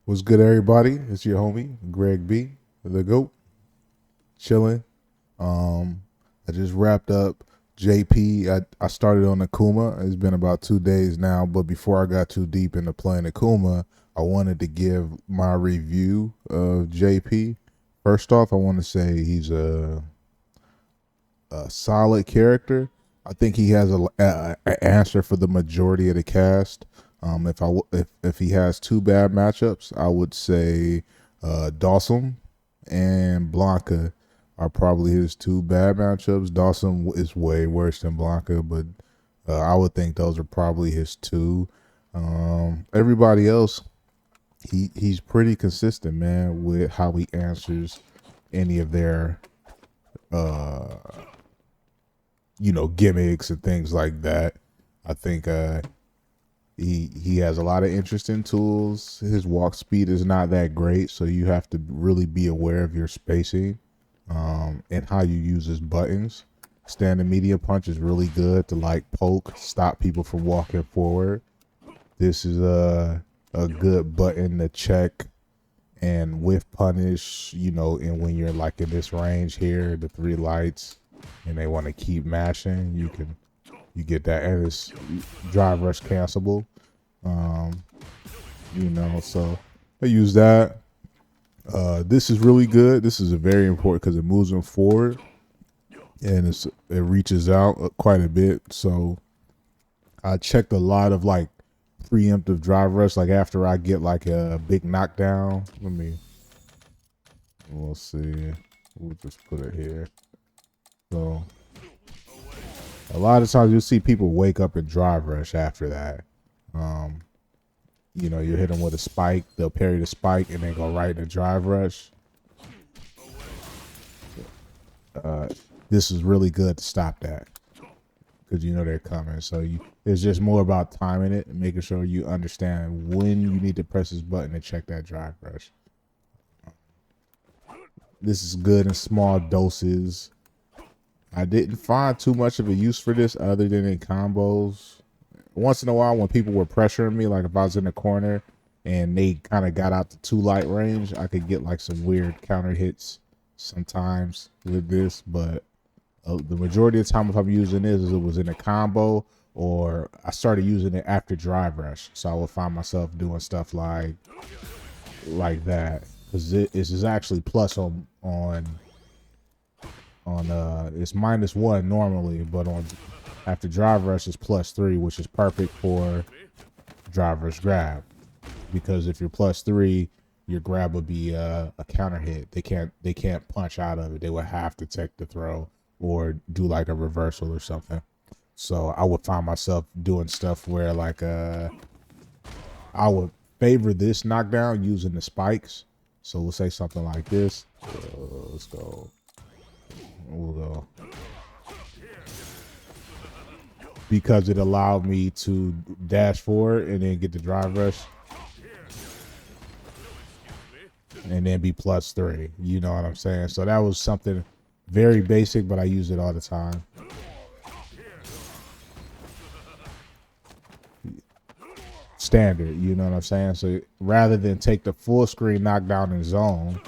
What's good, everybody? It's your homie Greg B, the GOAT, chilling. I just wrapped up JP. I started on Akuma. It's been about 2 days now, but before I got too deep into playing Akuma, I wanted to give my review of JP. First off, I want to say he's a solid character. I think he has a answer for the majority of the cast. If he has two bad matchups, I would say Dawson and Blanca are probably his two bad matchups. Dawson is way worse than Blanca, but I would think those are probably his two. Everybody else, he's pretty consistent, man, with how he answers any of their gimmicks and things like that. I think he has a lot of interesting tools. His walk speed is not that great, so you have to really be aware of your spacing and how you use his buttons. Standing medium punch is really good to like poke, stop people from walking forward. This is a good button to check and whiff punish, and when you're like in this range here, the three lights, and they want to keep mashing, you get that, and it's drive rush cancelable. So I use that. This is really good. This is a very important because it moves them forward and it reaches out quite a bit. So I checked a lot of like preemptive drive rush, like after I get like a big knockdown. We'll see. We'll just put it here. So a lot of times you'll see people wake up and drive rush after that. You hit them with a spike, they'll parry the spike and then go right in a drive rush. This is really good to stop that because they're coming. So it's just more about timing it and making sure you understand when you need to press this button and check that drive rush. This is good in small doses. I didn't find too much of a use for this other than in combos. Once in a while when people were pressuring me, like if I was in the corner and they kind of got out to 2 light range, I could get like some weird counter hits sometimes with this. But the majority of the time if I'm using this, it was in a combo or I started using it after drive rush. So I would find myself doing stuff like that. Because this is actually plus on it's -1 normally, but on after drive rush is +3, which is perfect for drive rush grab, because if you're +3, your grab would be a counter hit. They can't punch out of it. They would have to take the throw or do like a reversal or something. So I would find myself doing stuff where like I would favor this knockdown using the spikes. So we'll say something like this. Let's go. We'll go. Because it allowed me to dash forward and then get the drive rush and then be +3. You know what I'm saying? So that was something very basic, but I use it all the time. Standard, you know what I'm saying? So rather than take the full screen knockdown in zone,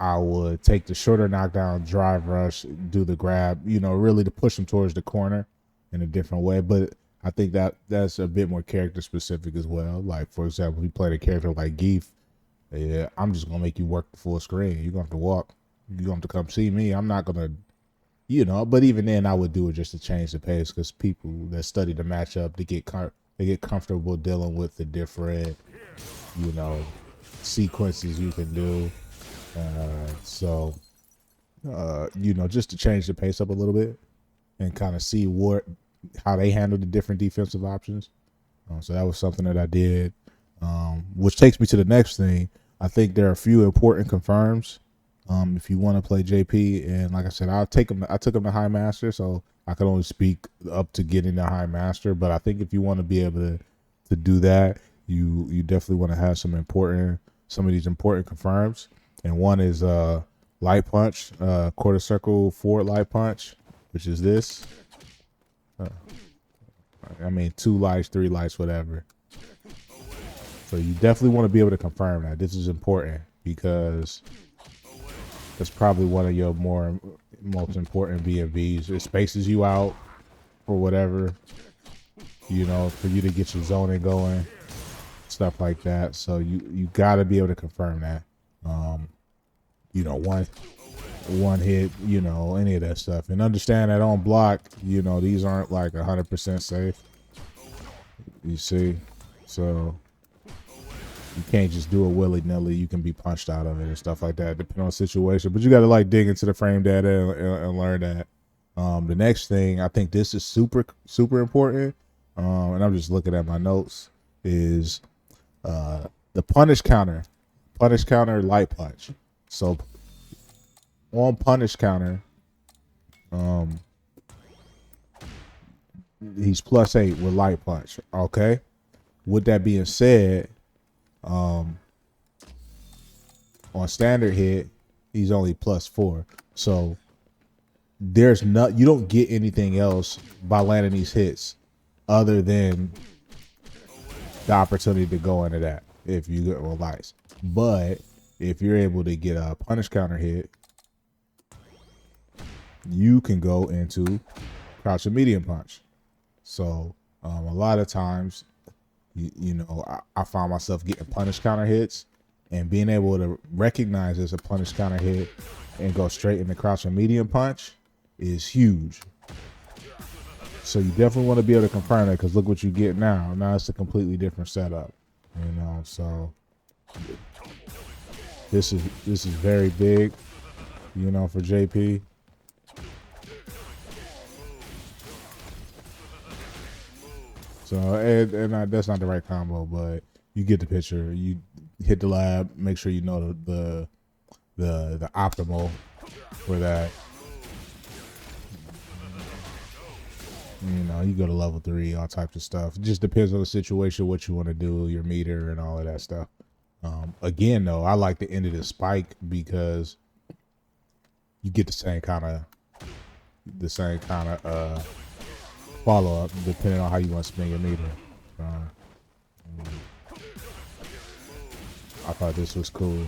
I would take the shorter knockdown, drive rush, do the grab, really to push them towards the corner in a different way. But I think that's a bit more character specific as well. Like, for example, if you played a character like Geef, yeah, I'm just going to make you work the full screen. You're going to have to walk. You're going to have to come see me. I'm not going to, but even then I would do it just to change the pace because people that study the matchup, they get comfortable dealing with the different, sequences you can do. Just to change the pace up a little bit and kind of see how they handle the different defensive options. So that was something that I did, which takes me to the next thing. I think there are a few important confirms. If you want to play JP, and like I said, I took him to High Master, so I can only speak up to getting to High Master. But I think if you want to be able to do that, you definitely want to have some of these important confirms. And one is light punch, quarter circle forward light punch, which is this. 2 lights, 3 lights, whatever. So you definitely want to be able to confirm that. This is important because that's probably one of your most important BMVs. It spaces you out for whatever, you know, for you to get your zoning going, stuff like that. So you got to be able to confirm that. You know, one hit, you know, any of that stuff, and understand that on block, you know, these aren't like 100% safe. You see, so you can't just do it willy-nilly. You can be punched out of it and stuff like that, depending on the situation. But you got to like dig into the frame data and learn that. The next thing, I think this is super important, and I'm just looking at my notes, is the punish counter light punch. So on punish counter, he's +8 with light punch. Okay. With that being said, on standard hit, he's only +4. So you don't get anything else by landing these hits other than the opportunity to go into that if you get lights. But if you're able to get a punish counter hit, you can go into crouch and medium punch. So a lot of times, you know, I find myself getting punish counter hits, and being able to recognize as a punish counter hit and go straight into crouch and medium punch is huge. So you definitely want to be able to confirm that, because look what you get now. Now it's a completely different setup, you know. So this is very big, you know, for JP. So and that's not the right combo, but you get the picture. You hit the lab, make sure you know the optimal for that. You know, you go to level 3, all types of stuff. It just depends on the situation, what you want to do, your meter and all of that stuff. Again, though, I like the end of the spike because you get the same kind of follow up depending on how you want to spin your meter. I thought this was cool.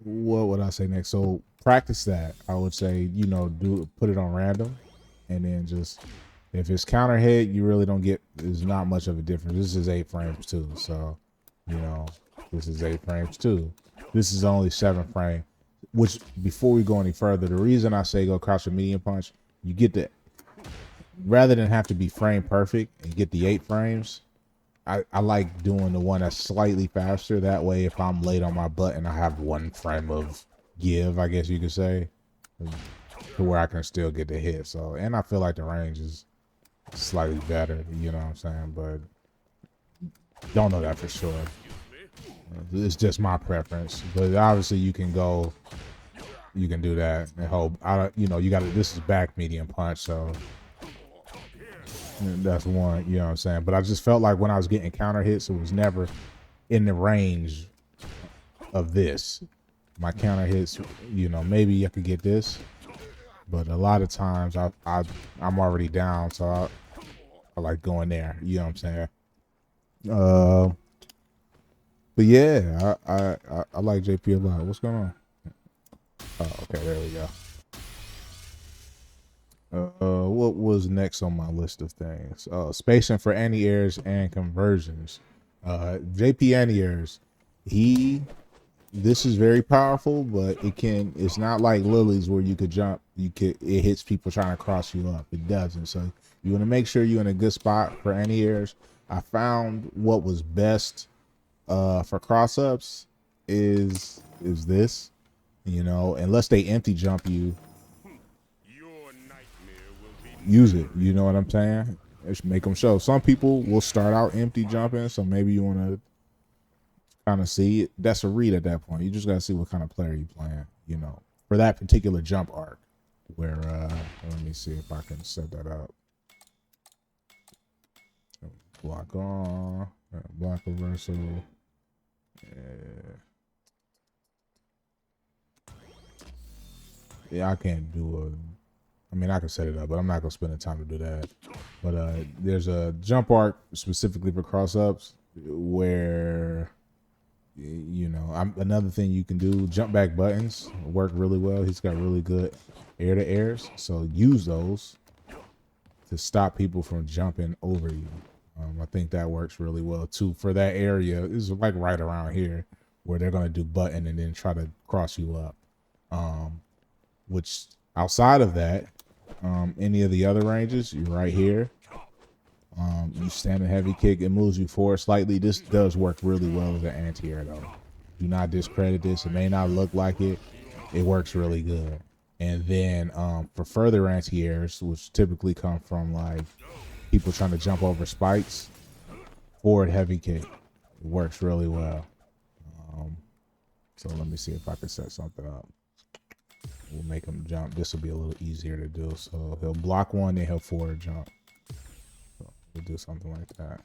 What would I say next? So practice that. I would say, you know, put it on random, and then just if it's counter hit, you really don't get. There's not much of a difference. This is 8 frames too, so you know this is 8 frames too. This is only 7 frame. Which, before we go any further, the reason I say go crouch and medium punch, you get the, rather than have to be frame perfect and get the 8 frames. I like doing the one that's slightly faster. That way, if I'm late on my button, I have 1 frame of give, I guess you could say, to where I can still get the hit. So, and I feel like the range is slightly better, you know what I'm saying? But don't know that for sure. It's just my preference. But obviously, you can do that and hope. You know, this is back medium punch, so that's one, you know what I'm saying? But I just felt like when I was getting counter hits, it was never in the range of this. My counter hits, you know, maybe I could get this, but a lot of times I'm already down, so I like going there, you know what I'm saying? But yeah, I like JP a lot. What's going on? Oh, okay, there we go. What was next on my list of things? Spacing for anti-airs and conversions. JP anti-airs, this is very powerful, but it's not like Lily's where you could jump, it hits people trying to cross you up. It doesn't. So you want to make sure you're in a good spot for anti-airs. I found what was best for cross ups is this, you know, unless they empty jump you, use it, you know what I'm saying? Just make them show. Some people will start out empty jumping, so maybe you want to kind of see it. That's a read at that point. You just got to see what kind of player you playing, you know, for that particular jump arc. Where let me see if I can set that up. Block on, block reversal. Yeah, I can't do I mean, I can set it up, but I'm not gonna spend the time to do that. But there's a jump arc specifically for cross ups where, you know, another thing you can do, jump back buttons work really well. He's got really good air to airs, so use those to stop people from jumping over you. I think that works really well too for that area. This is like right around here where they're gonna do button and then try to cross you up. Which outside of that, any of the other ranges, you're right here. You stand a heavy kick, it moves you forward slightly. This does work really well as an anti-air though. Do not discredit this. It may not look like it. It works really good. And then for further anti-airs, which typically come from like people trying to jump over spikes, forward heavy kick. It works really well. So let me see if I can set something up. We'll make him jump. This will be a little easier to do. So he'll block one, then he'll forward jump. So we'll do something like that.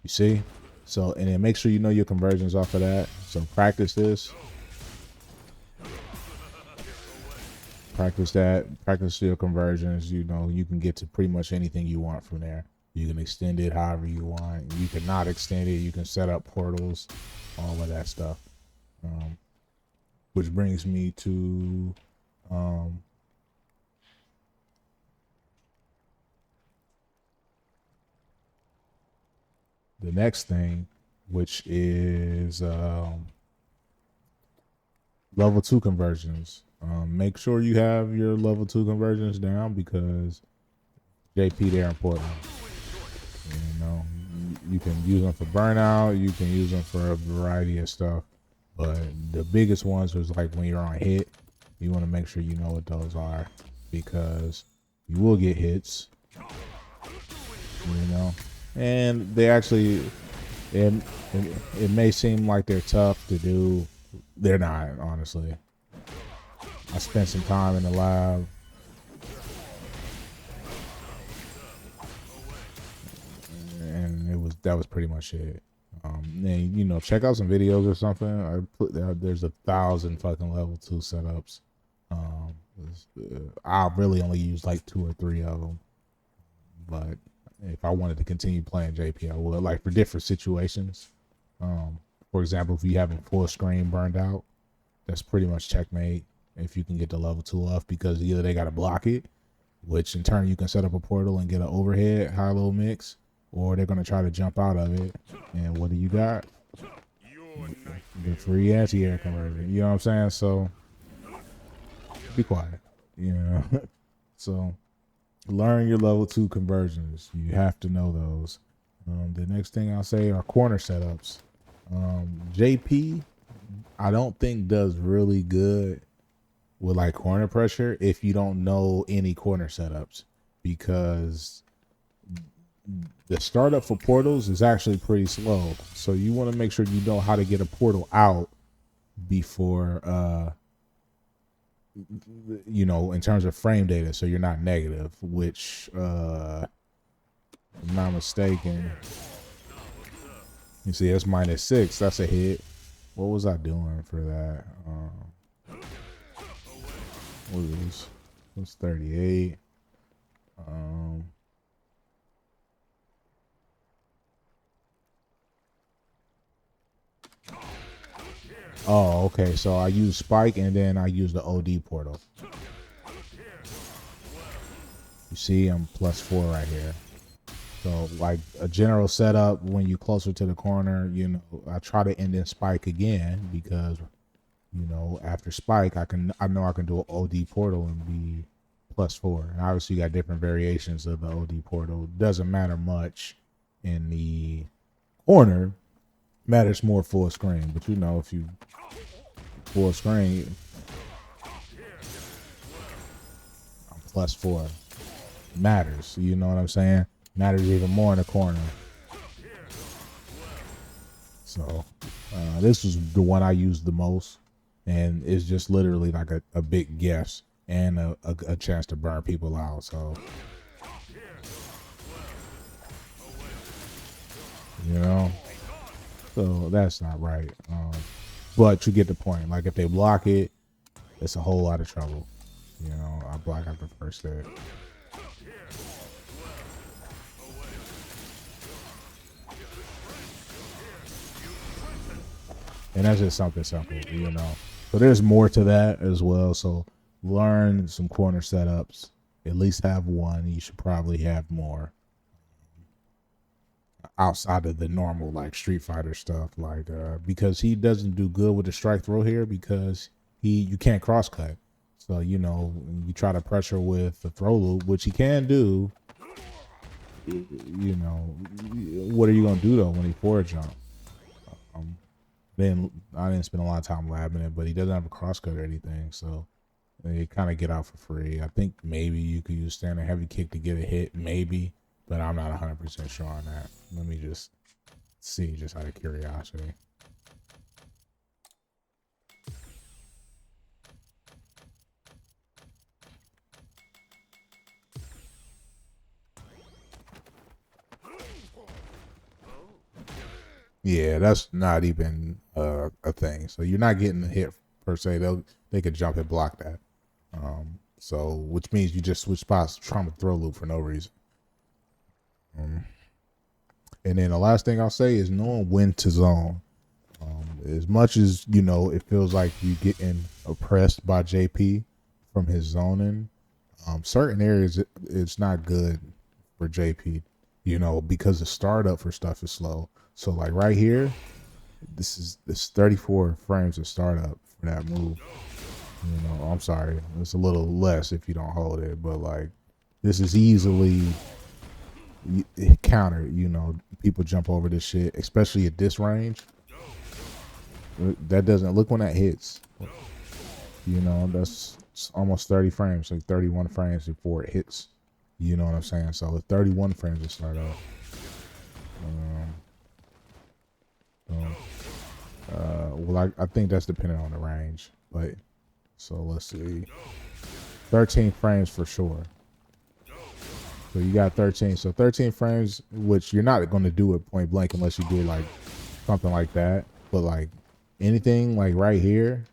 You see? So, and then make sure you know your conversions off of that. So practice this. Practice that. Practice your conversions. You know, you can get to pretty much anything you want from there. You can extend it however you want. You can not extend it. You can set up portals, all of that stuff. Which brings me to the next thing, which is level 2 conversions. Make sure you have your level 2 conversions down because JP, they're important. You know, you can use them for burnout, you can use them for a variety of stuff, but the biggest ones is like when you're on hit, you want to make sure you know what those are because you will get hits, you know, and they actually, it may seem like they're tough to do. They're not, honestly. I spent some time in the lab. And that was pretty much it. And you know, check out some videos or something. There's 1,000 fucking level 2 setups. I really only use like 2 or 3 of them. But if I wanted to continue playing JP, I would, like for different situations. For example, if you haven't full screen burned out, that's pretty much checkmate if you can get the level 2 off, because either they got to block it, which in turn you can set up a portal and get an overhead high-low mix, or they're going to try to jump out of it. And what do you got? The free anti-air conversion. You know what I'm saying? So be quiet. You know? So learn your level 2 conversions. You have to know those. The next thing I'll say are corner setups. JP, I don't think does really good with like corner pressure if you don't know any corner setups, because the startup for portals is actually pretty slow. So you want to make sure you know how to get a portal out before, you know, in terms of frame data, so you're not negative, which, if I'm not mistaken, you see it's -6. That's a hit. What was I doing for that? What was this? It was 38. Oh, okay. So I use spike and then I use the OD portal. You see, I'm +4 right here. So like a general setup, when you closer to the corner, you know, I try to end in spike again because, you know, after spike, I know I can do an OD portal and be +4. And obviously you got different variations of the OD portal. It doesn't matter much in the corner. Matters more full screen, but you know, if you full screen, I'm +4. Matters, you know what I'm saying? Matters even more in the corner. So this was the one I used the most, and it's just literally like a big guess and a chance to burn people out. So you know, so that's not right. But you get the point. Like if they block it, it's a whole lot of trouble. You know, I block out the first hit. And that's just something simple, you know. So there's more to that as well. So learn some corner setups. At least have one. You should probably have more outside of the normal like Street Fighter stuff. Like because he doesn't do good with the strike throw here because you can't cross cut. So you know you try to pressure with the throw loop, which he can do. You know, what are you gonna do though when he forward jump? Then I didn't spend a lot of time labbing it, but he doesn't have a crosscut or anything, so they kind of get out for free. I think maybe you could use standing heavy kick to get a hit, maybe, but I'm not 100% sure on that. Let me just see, just out of curiosity. Yeah, that's not even a thing. So you're not getting a hit per se. They could jump and block that. So which means you just switch spots, trying to throw loop for no reason. And then the last thing I'll say is knowing when to zone. As much as you know, it feels like you getting oppressed by JP from his zoning. Certain areas it's not good for JP, you know, because the startup for stuff is slow. So like right here, this 34 frames of startup for that move. You know, I'm sorry, it's a little less if you don't hold it, but like this is easily countered. You know, people jump over this shit, especially at this range. That doesn't look when that hits. You know, that's almost 30 frames, like 31 frames before it hits. You know what I'm saying? So it's 31 frames to start off. Well, I think that's dependent on the range, but so let's see, 13 frames for sure. So you got 13, so 13 frames, which you're not going to do it point blank unless you do like something like that. But like anything like right here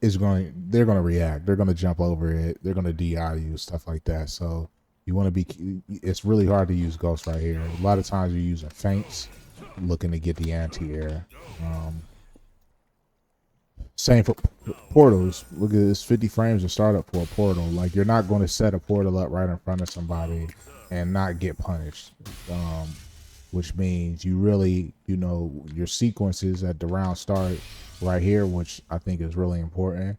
is they're going to react. They're going to jump over it. They're going to DI you, stuff like that. So you want to be, it's really hard to use ghosts right here. A lot of times you're using feints, looking to get the anti-air. Same for portals. Look at this, 50 frames of startup for a portal. Like you're not going to set a portal up right in front of somebody and not get punished. Which means you really, you know, your sequences at the round start right here, which I think is really important.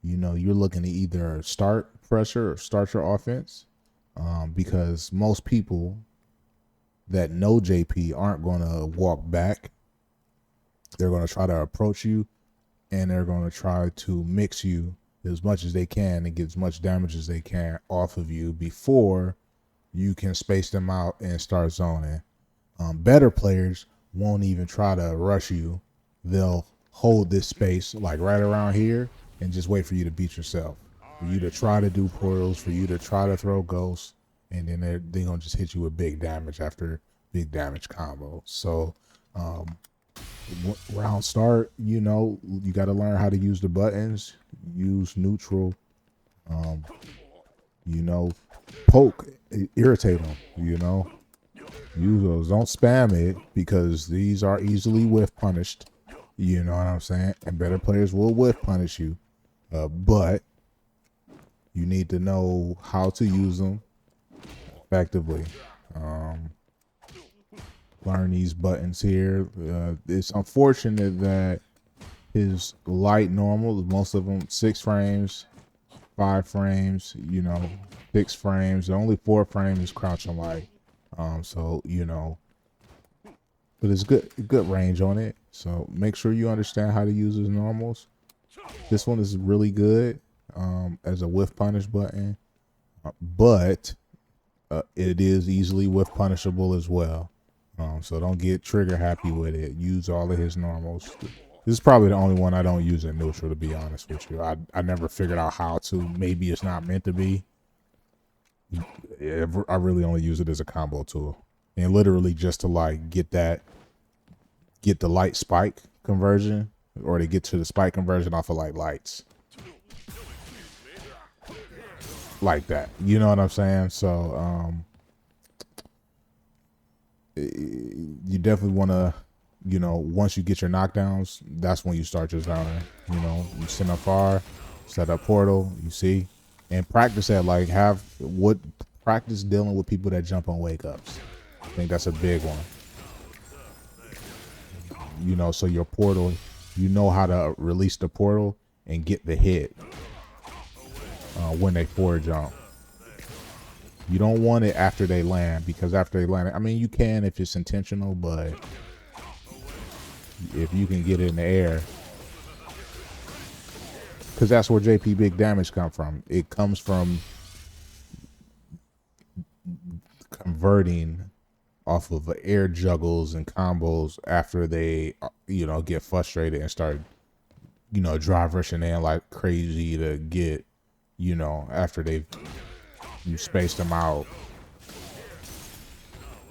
You know, you're looking to either start pressure or start your offense, because most people that know JP aren't going to walk back. They're going to try to approach you, and they're going to try to mix you as much as they can and get as much damage as they can off of you before you can space them out and start zoning. Better players won't even try to rush you. They'll hold this space like right around here and just wait for you to beat yourself, for you to try to do portals, for you to try to throw ghosts, and then they're gonna just hit you with big damage after big damage combo. So round start, you know, you got to learn how to use the buttons, use neutral, you know, poke, irritate them, you know, use those. Don't spam it because these are easily whiff punished. You know what I'm saying? And better players will whiff punish you. But you need to know how to use them effectively. Learn these buttons here. It's unfortunate that his light normal, most of them 6 frames, 5 frames, you know, 6 frames. Only 4 frames is crouching light. So, you know, but it's good range on it. So make sure you understand how to use his normals. This one is really good as a whiff punish button, but it is easily whiff punishable as well. So don't get trigger happy with it. Use all of his normals. This is probably the only one I don't use in neutral, to be honest with you. I never figured out how to. Maybe it's not meant to be. I really only use it as a combo tool, and literally just to like get the light spike conversion, or to get to the spike conversion off of like lights. like that. You know what I'm saying? So you definitely want to, you know, once you get your knockdowns, that's when you start your zoning. You know, you send up far, set up portal, you see, and practice that. Like practice dealing with people that jump on wake ups. I think that's a big one. You know, so your portal, you know how to release the portal and get the hit when they forward jump. You don't want it after they land, because after they land, I mean, you can if it's intentional, but if you can get it in the air, because that's where JP big damage come from. It comes from converting off of air juggles and combos after they, you know, get frustrated and start, you know, drive rushing in like crazy to get, you know, after you spaced them out.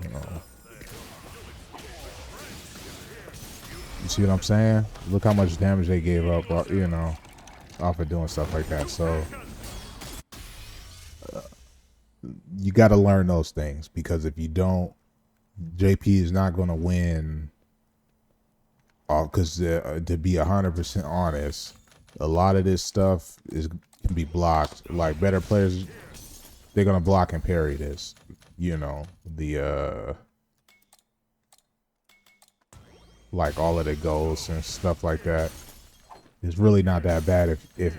You know. You see what I'm saying? Look how much damage they gave up, you know, off of doing stuff like that. So you got to learn those things, because if you don't, JP is not going to win. Because to be 100% honest, a lot of this stuff can be blocked. Like better players, they're going to block and parry this. You know, like all of the ghosts and stuff like that. It's really not that bad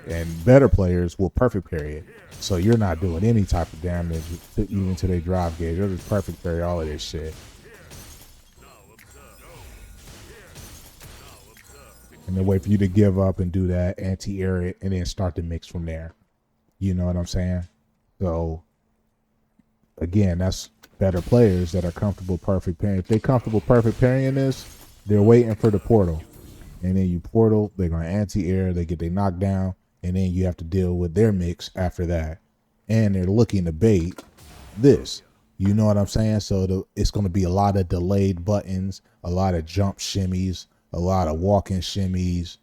and better players will perfect parry it. So you're not doing any type of damage even to their drive gauge. They'll just perfect parry all of this shit. And then wait for you to give up and do that, anti-air it, and then start to mix from there. You know what I'm saying? So again, that's better players that are comfortable perfect parrying. If they're comfortable perfect parrying this, they're waiting for the portal. And then you portal, they're going to anti-air, they get their knockdown, and then you have to deal with their mix after that. And they're looking to bait this. You know what I'm saying? So it's going to be a lot of delayed buttons, a lot of jump shimmies, a lot of walking shimmies,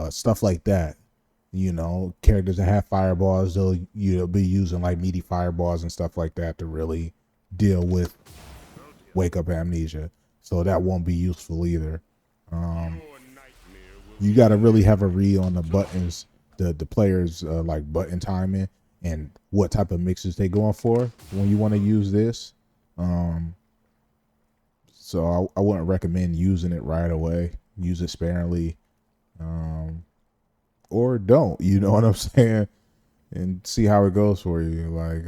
stuff like that. You know, characters that have fireballs, they'll be using like meaty fireballs and stuff like that to really deal with wake up amnesia. So that won't be useful either. You got to really have a read on the buttons, the players like button timing and what type of mixes they going for when you want to use this. So I wouldn't recommend using it right away. Use it sparingly, or don't. You know what I'm saying? And see how it goes for you. Like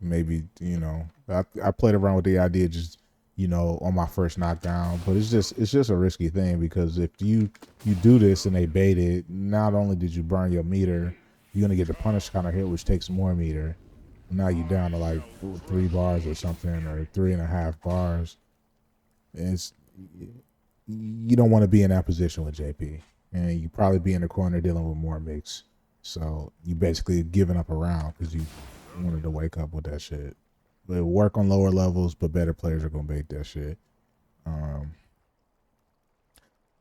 maybe, you know, I played around with the idea just, you know, on my first knockdown, but it's just a risky thing, because if you do this and they bait it, not only did you burn your meter, you're gonna get the punish counter hit, which takes more meter. Now you're down to like 3 bars or something, or 3.5 bars. And you don't want to be in that position with JP, and you probably be in the corner dealing with more mix. So you basically giving up a round because you wanted to wake up with that shit. But work on lower levels, but better players are gonna bait that shit.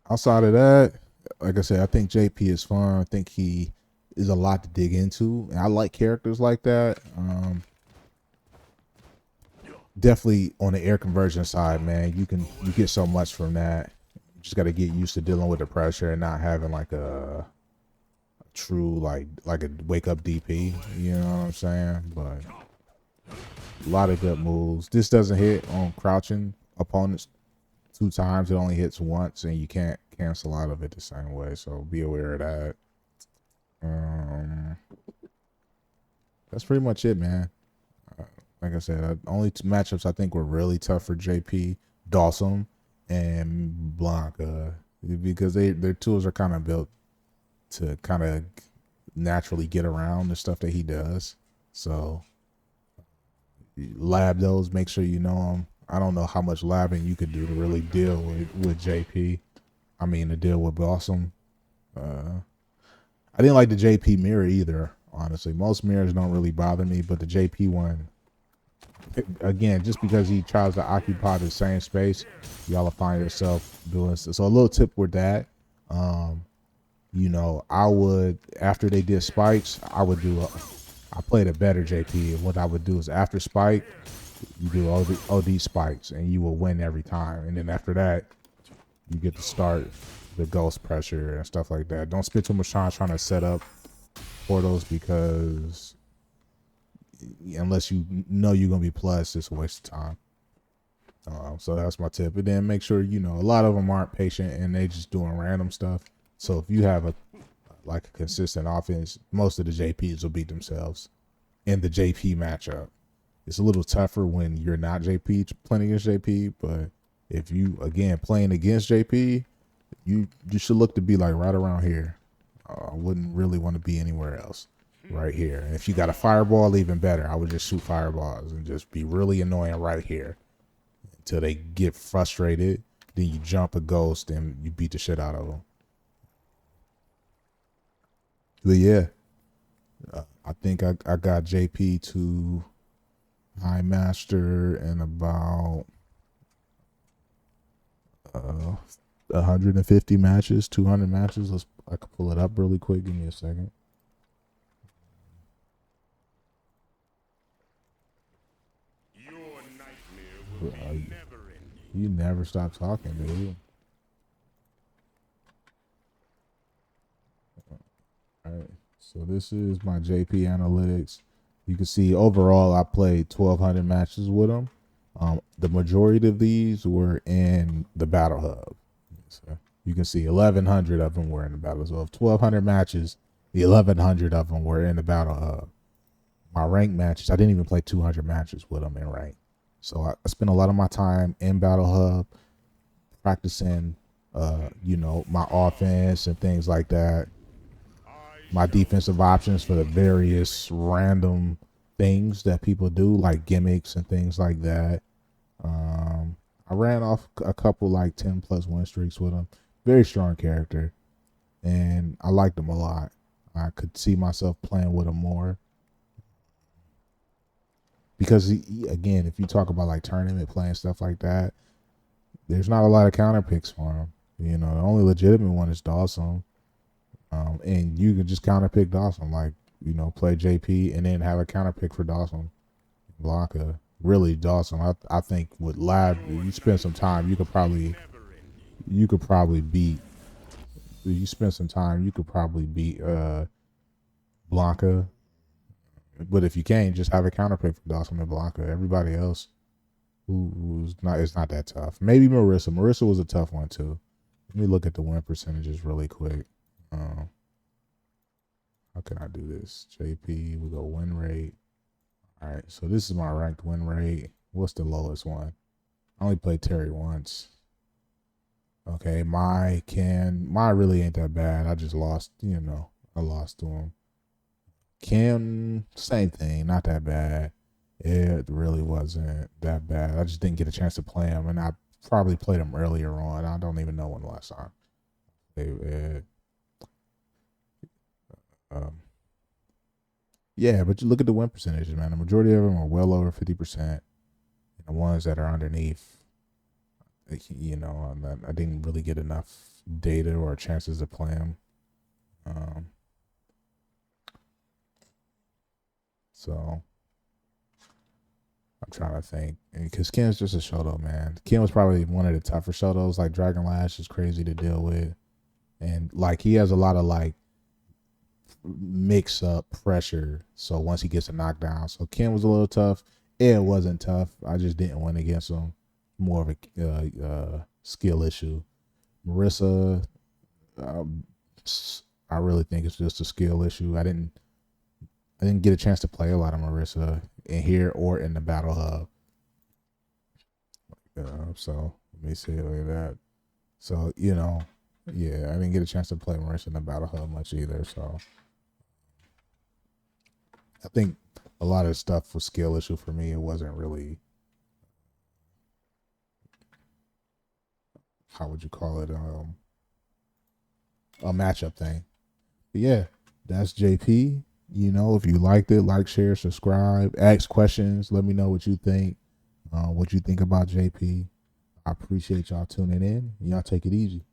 Outside of that, like I said, I think JP is fun. I think he is a lot to dig into, and I like characters like that. Definitely on the air conversion side, man, you get so much from that. You just got to get used to dealing with the pressure and not having like a true like a wake up DP. You know what I'm saying? But a lot of good moves. This doesn't hit on crouching opponents 2 times. It only hits once, and you can't cancel out of it the same way. So be aware of that. That's pretty much it, man. Like I said, only 2 matchups I think were really tough for JP, Dawson, and Blanca, because their tools are kind of built to kind of naturally get around the stuff that he does. So lab those, make sure you know them. I don't know how much labbing you could do to really deal with JP. I mean, to deal with Blossom. I didn't like the JP mirror either, honestly. Most mirrors don't really bother me, but the JP one, again, just because he tries to occupy the same space, y'all will find yourself doing this. So a little tip with that, you know, I would, after they did spikes, I would I played a better JP. What I would do is after spike, you do OD spikes, and you will win every time. And then after that, you get to start the ghost pressure and stuff like that. Don't spend too much time trying to set up portals, because unless you know you're gonna be plus, it's a waste of time. So that's my tip. And then make sure, a lot of them aren't patient and they just doing random stuff. So if you have a consistent offense, most of the JPs will beat themselves in the JP matchup. It's a little tougher when you're not JP playing against JP, but if you playing against JP, you should look to be like right around here. I wouldn't really want to be anywhere else. Right here. And if you got a fireball, even better. I would just shoot fireballs and just be really annoying right here until they get frustrated. Then you jump a ghost and you beat the shit out of them. But yeah, I think I got JP to High Master in about 150 matches, 200 matches. I could pull it up really quick. Give me a second. You never stop talking, dude. All right, so this is my JP analytics. You can see overall I played 1,200 matches with them. The majority of these were in the Battle Hub. So you can see 1,100 of them were in the Battle Hub. 1,200 matches, the 1,100 of them were in the Battle Hub. My ranked matches, I didn't even play 200 matches with them in rank. So I spent a lot of my time in Battle Hub practicing, my offense and things like that. My defensive options for the various random things that people do, like gimmicks and things like that. I ran off a couple 10+ win streaks with him. Very strong character, and I liked him a lot. I could see myself playing with him more. Because again, if you talk about tournament play and stuff like that, there's not a lot of counter picks for him. The only legitimate one is Dawson, and you can just counter pick Dawson, play JP and then have a counter pick for Dawson, Blanca. Really, Dawson. I think with lab, you spend some time, you could probably beat. You spend some time, you could probably beat Blanca. But if you can't, just have a counter pick for Dawson and Blanca. Everybody else it's not that tough. Maybe Marissa. Marissa was a tough one too. Let me look at the win percentages really quick. How can I do this? JP, we go win rate. All right, so this is my ranked win rate. What's the lowest one? I only played Terry once. Okay, my really ain't that bad. I just lost, I lost to him. Kim, same thing, not that bad. It really wasn't that bad. I just didn't get a chance to play him, and I probably played him earlier on. I don't even know when the last time. Yeah, but you look at the win percentages, man. The majority of them are well over 50%. And the ones that are underneath, I didn't really get enough data or chances to play them. So I'm trying to think, because Kim's just a Shoto, man. Kim was probably one of the tougher Shotos. Dragon Lash is crazy to deal with, and he has a lot of mix up pressure. So once he gets a knockdown, so Kim was a little tough. It wasn't tough. I just didn't win against him. More of a skill issue. Marissa, I really think it's just a skill issue. I didn't get a chance to play a lot of Marissa in here or in the Battle Hub. So let me see like that. So yeah, I didn't get a chance to play Marissa in the Battle Hub much either. So I think a lot of stuff was skill issue for me. It wasn't really, how would you call it, a matchup thing. But yeah, that's JP. If you liked it, like, share, subscribe, ask questions. Let me know what you think. What you think about JP. I appreciate y'all tuning in. Y'all take it easy.